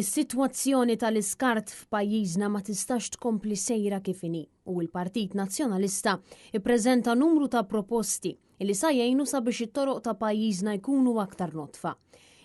Is-sitwazzjoni tal-iskart f'pajjiżna ma tistax tkompli sejra kif inhi u l-Partit Nazzjonalista ippreżenta numru ta' proposti li sa jgħinu sabiex it-toroq ta' pajjiżna jkunu aktar notfa.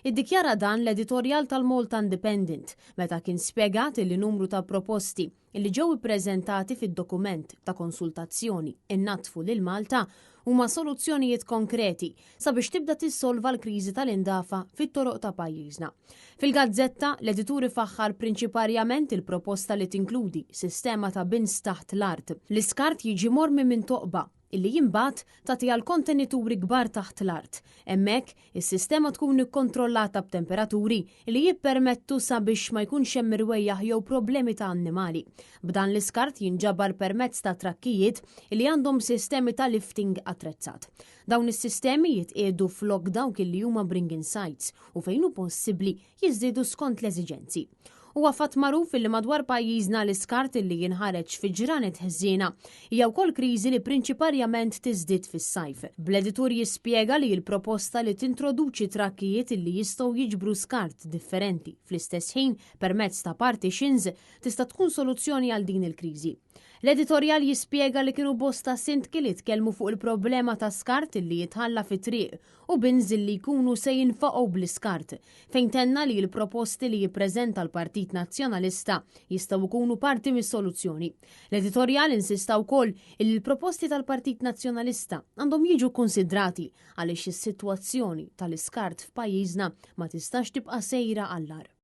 Iddikjara dan l-editorjal tal-Malta Independent meta kien spjegat li numru ta' proposti li ġew ippreżentati fid-dokument ta' konsultazzjoni innatfu lil Malta huma soluzzjonijiet konkreti sabiex tibda tissolva l-kriżi tal-indafa fit-toroq ta' pajjiżna. Fil-gazzetta l-edituri faħħar prinċiparjament il-proposta li tinkludi sistema ta' bins taħt l-art. L-iskart jiġi mormi minn toqba illi jimbat tagħti għal kontenituri kbar taħt l-art. Hemmhekk is-sistema tkun ikkontrollata b'temperaturi li jippermettu sabiex ma jkunx hemm irwejjaħ jew problemi ta' annimali. B'dan l-iskart jinġabar permezz ta' trakkijiet li għandhom sistemi ta' lifting attrezzat. Dawn is-sistemi jitqiegħdu flok dawk illi huma bringing sites u fejn hu possibbli jiżdiedu skont l-eżiġenzi. Huwa fatt magħruf li madwar pajjiżna l-iskart li jinħareġ fi ġranet ħżiena hija wkoll kriżi li prinċiparjament tiżdied fis-sajf. Bl-editur jispjega li l-proposta li tintroduċi trakkijiet li jistgħu jiġbru skart differenti fl-istess ħin permezz ta' partitions tista' tkun soluzzjoni għal din il-kriżi. L-editorjal jispjega li kienu bosta sindki li tkellmu fuq il-problema ta' skart li jitħalla fit-triq u bins li jkunu se jinfaqgħu bl-iskart, fejn tenna li l-proposti li jippreżenta l-Partit Nazzjonalista jistgħu jkunu parti mis-soluzzjoni. L-editorjal insista wkoll li l-proposti tal-Partit Nazzjonalista għandhom jiġu konsidrati għaliex is-sitwazzjoni tal-iskart f'pajjiżna ma tistax tibqa' sejra għall-ar.